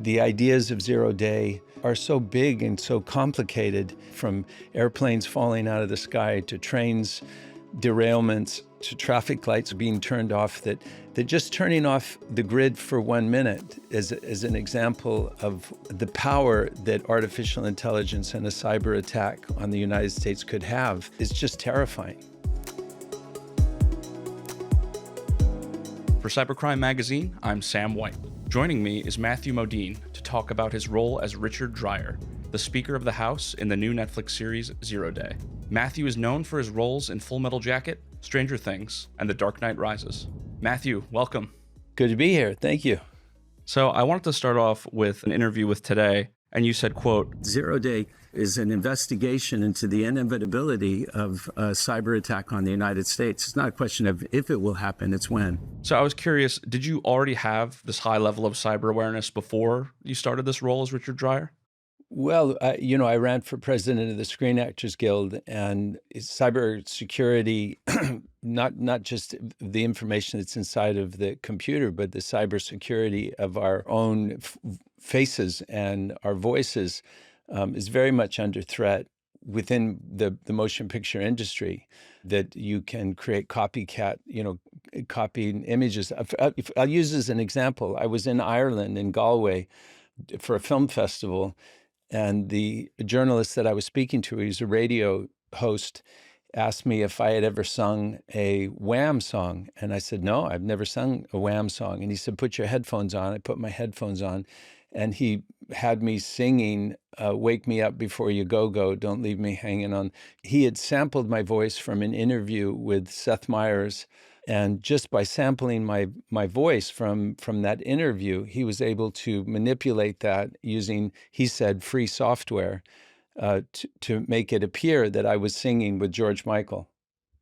The ideas of zero day are so big and so complicated, from airplanes falling out of the sky to trains, derailments, to traffic lights being turned off, that just turning off the grid for 1 minute is an example of the power that artificial intelligence and a cyber attack on the United States could have is just terrifying. For Cybercrime Magazine, I'm Sam White. Joining me is Matthew Modine to talk about his role as Richard Dreier, the Speaker of the House in the new Netflix series Zero Day. Matthew is known for his roles in Full Metal Jacket, Stranger Things, and The Dark Knight Rises. Matthew, welcome. Good to be here. Thank you. So I wanted to start off with an interview with Today, and you said, quote, Zero Day is an investigation into the inevitability of a cyber attack on the United States. It's not a question of if it will happen, it's when. So I was curious, did you already have this high level of cyber awareness before you started this role as Richard Dreier? Well, I ran for president of the Screen Actors Guild, and cybersecurity, not just the information that's inside of the computer, but the cybersecurity of our own faces and our voices is very much under threat within the motion picture industry, that you can create copycat, copying images. I'll use as an example. I was in Ireland, in Galway, for a film festival, and the journalist that I was speaking to, he's a radio host, asked me if I had ever sung a Wham song. And I said, no, I've never sung a Wham song. And he said, put your headphones on. I put my headphones on, and he had me singing Wake Me Up Before You Go Go, Don't Leave Me Hanging On. He had sampled my voice from an interview with Seth Meyers. And just by sampling my voice from that interview, he was able to manipulate that using, he said, free software to make it appear that I was singing with George Michael.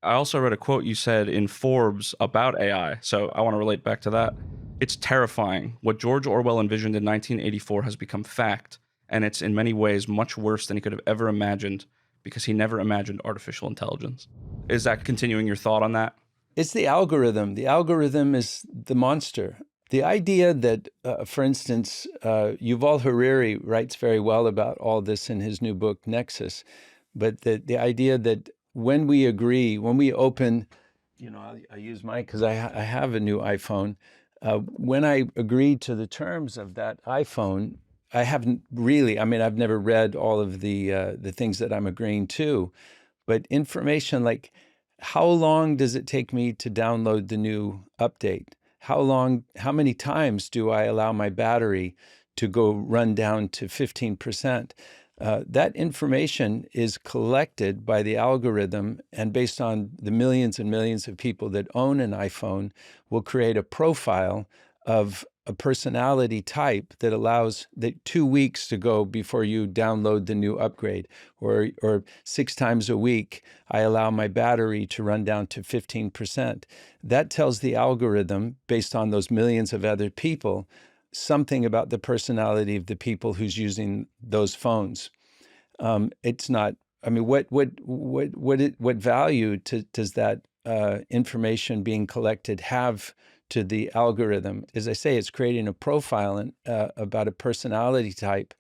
I also read a quote you said in Forbes about AI, so I want to relate back to that. It's terrifying. What George Orwell envisioned in 1984 has become fact, and it's in many ways much worse than he could have ever imagined, because he never imagined artificial intelligence. Is that continuing your thought on that? It's the algorithm. The algorithm is the monster. The idea that, for instance, Yuval Harari writes very well about all this in his new book, Nexus, but the idea that when we agree, when we open, I use mine because I have a new iPhone. When I agreed to the terms of that iPhone, I haven't really, I've never read all of the things that I'm agreeing to, but information like, how long does it take me to download the new update? How many times do I allow my battery to go run down to 15%? That information is collected by the algorithm, and based on the millions and millions of people that own an iPhone, will create a profile of a personality type that allows that 2 weeks to go before you download the new upgrade, or 6 times a week, I allow my battery to run down to 15%. That tells the algorithm, based on those millions of other people, something about the personality of the people who's using those phones. It's not, what value does that information being collected have to the algorithm? As I say, it's creating a profile about a personality type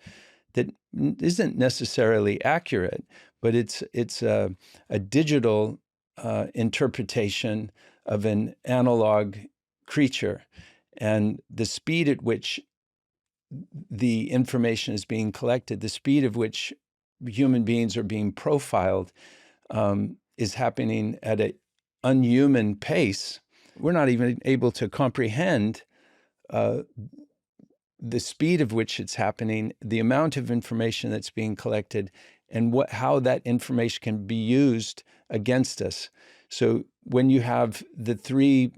that isn't necessarily accurate, but it's a digital interpretation of an analog creature. And the speed at which the information is being collected, the speed of which human beings are being profiled, is happening at an unhuman pace. We're not even able to comprehend the speed of which it's happening, the amount of information that's being collected, and how that information can be used against us. So when you have the 3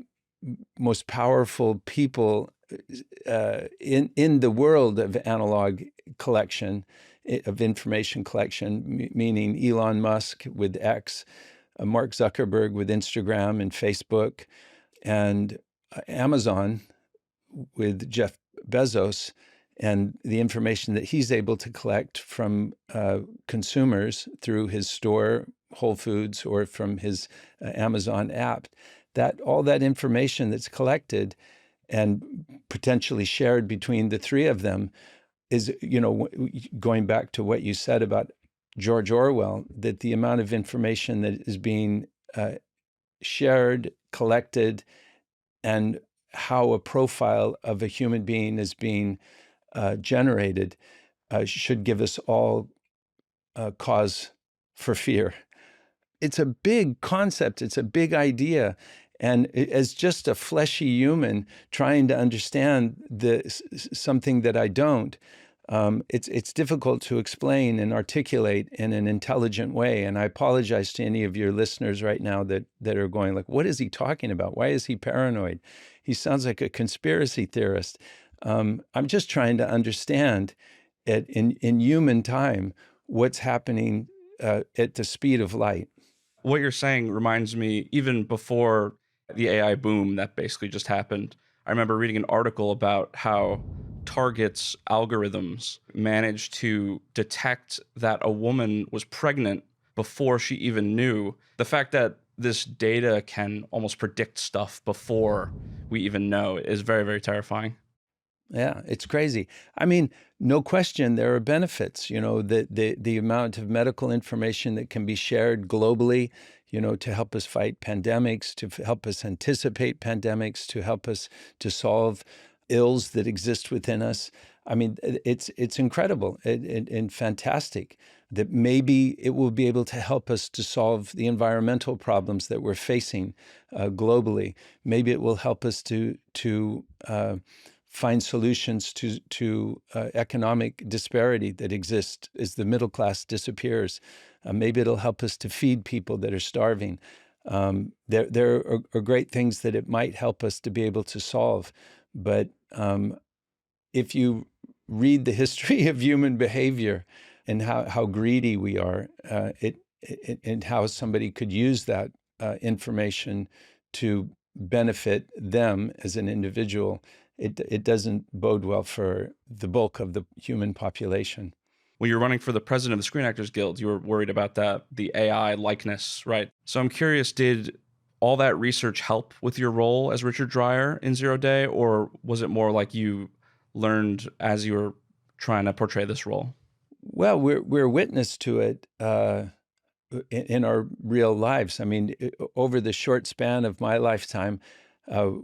most powerful people in the world of analog collection, of information collection, meaning Elon Musk with X, Mark Zuckerberg with Instagram and Facebook, and Amazon with Jeff Bezos, and the information that he's able to collect from consumers through his store, Whole Foods, or from his Amazon app, that all that information that's collected and potentially shared between the three of them is, going back to what you said about George Orwell, that the amount of information that is being shared, collected, and how a profile of a human being is being generated should give us all cause for fear. It's a big concept. It's a big idea. And as just a fleshy human trying to understand something that I don't, it's difficult to explain and articulate in an intelligent way. And I apologize to any of your listeners right now that are going like, what is he talking about? Why is he paranoid? He sounds like a conspiracy theorist. I'm just trying to understand it in human time, what's happening at the speed of light. What you're saying reminds me, even before the AI boom that basically just happened, I remember reading an article about how Target's algorithms managed to detect that a woman was pregnant before she even knew. The fact that this data can almost predict stuff before we even know is very, very terrifying. Yeah, it's crazy. I mean, no question, there are benefits. The amount of medical information that can be shared globally, to help us fight pandemics, to help us anticipate pandemics, to help us to solve ills that exist within us. I mean, it's incredible and fantastic that maybe it will be able to help us to solve the environmental problems that we're facing globally. Maybe it will help us to find solutions to economic disparity that exists as the middle class disappears. Maybe it'll help us to feed people that are starving. There are great things that it might help us to be able to solve. But if you read the history of human behavior and how greedy we are, and how somebody could use that information to benefit them as an individual, it doesn't bode well for the bulk of the human population. When you were running for the president of the Screen Actors Guild, you were worried about that, the AI likeness, right? So I'm curious, did all that research help with your role as Richard Dreier in Zero Day, or was it more like you learned as you were trying to portray this role? Well, we're witness to it in our real lives. I mean, over the short span of my lifetime,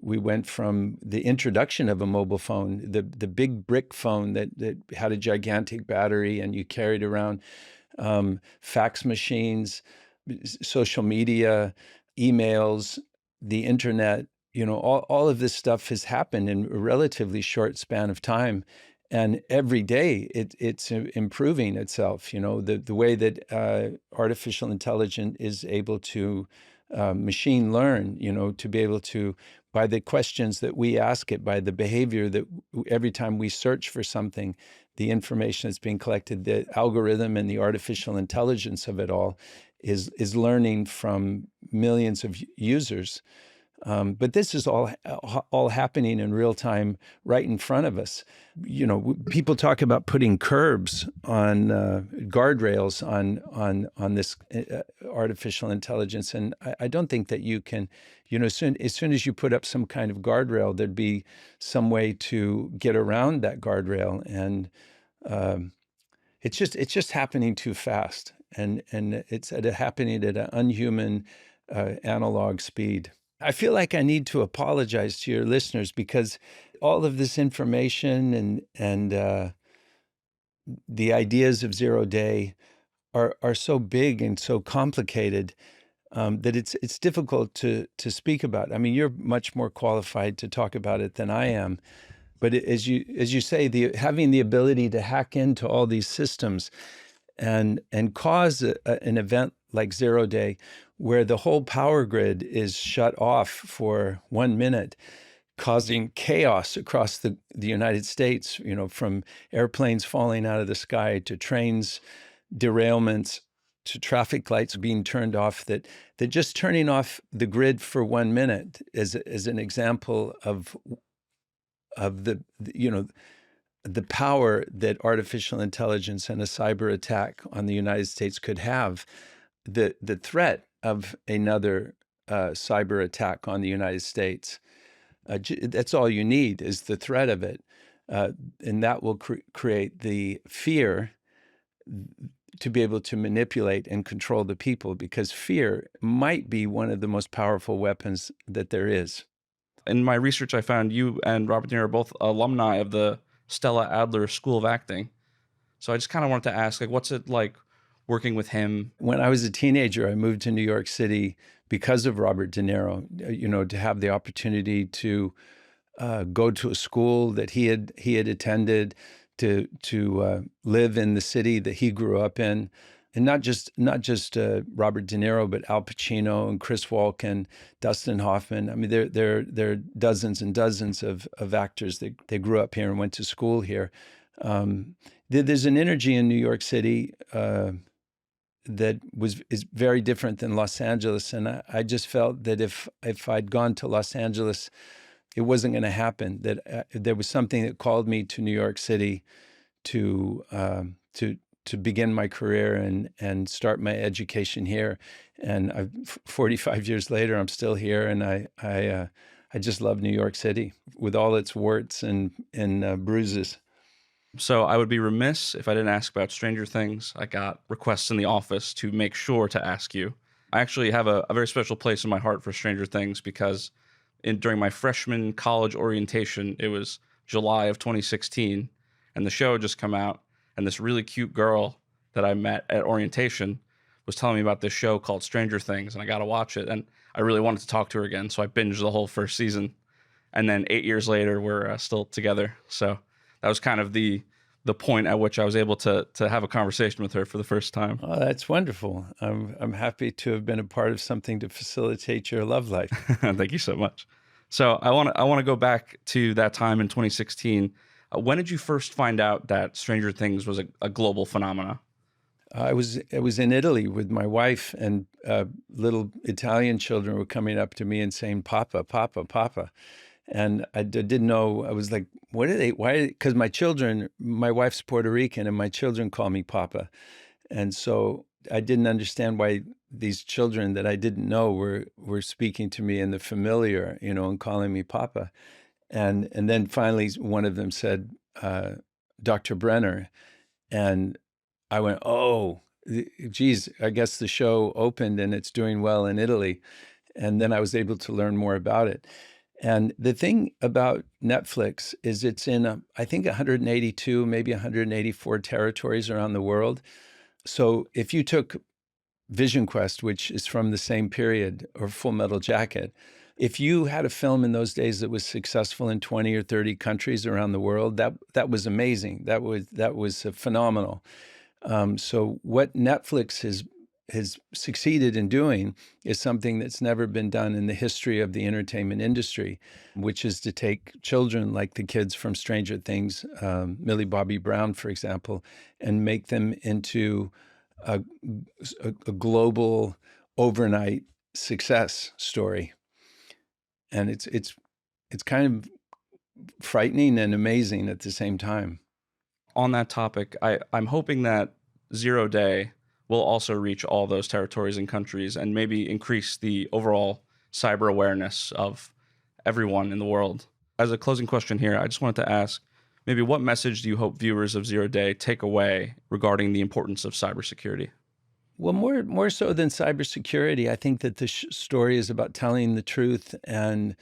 we went from the introduction of a mobile phone, the big brick phone that had a gigantic battery and you carried around, fax machines, social media, emails, the internet. All of this stuff has happened in a relatively short span of time. And every day it's improving itself. The way that artificial intelligence is able to machine learn, to be able to, by the questions that we ask it, by the behavior that every time we search for something, the information that's being collected, the algorithm and the artificial intelligence of it all is learning from millions of users. But this is all happening in real time, right in front of us. People talk about putting curbs on guardrails on this artificial intelligence, and I don't think that you can. As soon as you put up some kind of guardrail, there'd be some way to get around that guardrail, and it's just happening too fast, and it's happening at an unhuman analog speed. I feel like I need to apologize to your listeners because all of this information and the ideas of Zero Day are so big and so complicated that it's difficult to speak about. I mean, you're much more qualified to talk about it than I am. But as you say, having the ability to hack into all these systems and cause an event like Zero Day, where the whole power grid is shut off for 1 minute, causing chaos across the United States, from airplanes falling out of the sky to trains derailments to traffic lights being turned off, that just turning off the grid for 1 minute is an example of the power that artificial intelligence and a cyber attack on the United States could have, the threat of another cyber attack on the United States. That's all you need is the threat of it. And that will create the fear to be able to manipulate and control the people, because fear might be one of the most powerful weapons that there is. In my research, I found you and Robert De Niro are both alumni of the Stella Adler School of Acting. So I just kind of wanted to ask, like, what's it like working with him? When I was a teenager, I moved to New York City because of Robert De Niro, to have the opportunity to go to a school that he had attended, to live in the city that he grew up in, and not just Robert De Niro, but Al Pacino and Chris Walken, Dustin Hoffman. I mean, there are dozens and dozens of actors that they grew up here and went to school here. There's an energy in New York City that is very different than Los Angeles, and I just felt that if I'd gone to Los Angeles, it wasn't going to happen. That there was something that called me to New York City to begin my career and start my education here. And 45 years later, I'm still here, and I just love New York City with all its warts and bruises. So I would be remiss if I didn't ask about Stranger Things. I got requests in the office to make sure to ask you. I actually have a very special place in my heart for Stranger Things because during my freshman college orientation, it was July of 2016, and the show had just come out, and this really cute girl that I met at orientation was telling me about this show called Stranger Things, and I got to watch it, and I really wanted to talk to her again, so I binged the whole first season, and then 8 years later, we're still together. So that was kind of the point at which I was able to have a conversation with her for the first time. Oh, that's wonderful. I'm happy to have been a part of something to facilitate your love life. Thank you so much. So I want to go back to that time in 2016. When did you first find out that Stranger Things was a global phenomena? I was in Italy with my wife, and little Italian children were coming up to me and saying, "Papa, Papa, Papa." And I didn't know. I was like, what are they? Why? Because my wife's Puerto Rican, and my children call me Papa. And so I didn't understand why these children that I didn't know were speaking to me in the familiar, and calling me Papa. And then finally one of them said, Dr. Brenner. And I went, oh, geez, I guess the show opened and it's doing well in Italy. And then I was able to learn more about it. And the thing about Netflix is it's in, I think, 182, maybe 184 territories around the world. So if you took Vision Quest, which is from the same period, or Full Metal Jacket, if you had a film in those days that was successful in 20 or 30 countries around the world, that was amazing. That was phenomenal. So what Netflix has succeeded in doing is something that's never been done in the history of the entertainment industry, which is to take children like the kids from Stranger Things, Millie Bobby Brown, for example, and make them into a global overnight success story. And it's kind of frightening and amazing at the same time. On that topic, I'm hoping that Zero Day will also reach all those territories and countries and maybe increase the overall cyber awareness of everyone in the world. As a closing question here, I just wanted to ask, maybe what message do you hope viewers of Zero Day take away regarding the importance of cybersecurity? Well, more so than cybersecurity, I think that the story is about telling the truth and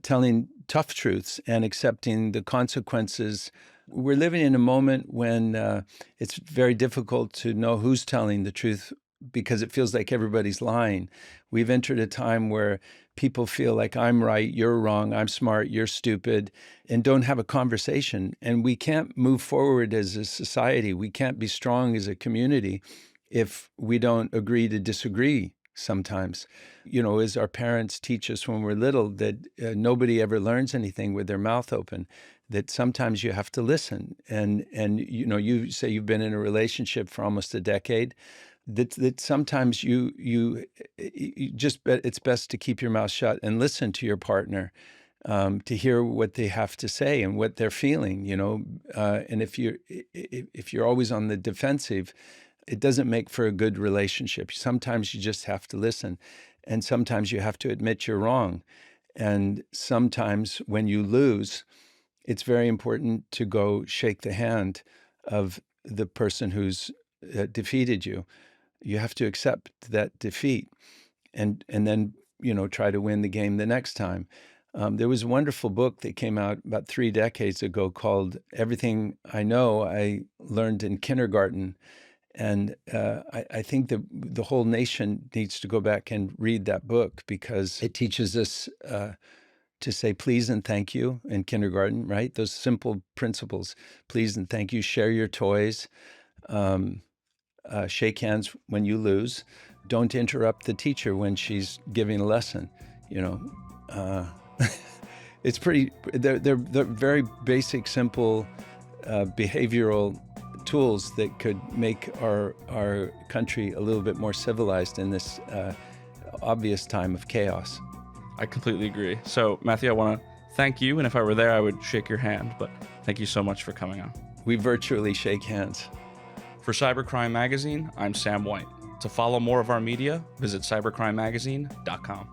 telling tough truths and accepting the consequences. We're living in a moment when it's very difficult to know who's telling the truth because it feels like everybody's lying. We've entered a time where people feel like I'm right, you're wrong, I'm smart, you're stupid, and don't have a conversation. And we can't move forward as a society. We can't be strong as a community if we don't agree to disagree sometimes. As our parents teach us when we're little, that nobody ever learns anything with their mouth open, that sometimes you have to listen. And you say you've been in a relationship for almost a decade, that sometimes you just, it's best to keep your mouth shut and listen to your partner, to hear what they have to say and what they're feeling, and if you're always on the defensive, it doesn't make for a good relationship. Sometimes you just have to listen, and sometimes you have to admit you're wrong. And sometimes when you lose, it's very important to go shake the hand of the person who's defeated you. You have to accept that defeat and then, try to win the game the next time. There was a wonderful book that came out about 3 decades ago called Everything I Know I Learned in Kindergarten. And I think the whole nation needs to go back and read that book because it teaches us to say please and thank you in kindergarten, right? Those simple principles, please and thank you, share your toys, shake hands when you lose, don't interrupt the teacher when she's giving a lesson, it's they're very basic, simple behavioral tools that could make our country a little bit more civilized in this obvious time of chaos. I completely agree. So, Matthew, I want to thank you. And if I were there, I would shake your hand. But thank you so much for coming on. We virtually shake hands. For Cybercrime Magazine, I'm Sam White. To follow more of our media, visit cybercrimemagazine.com.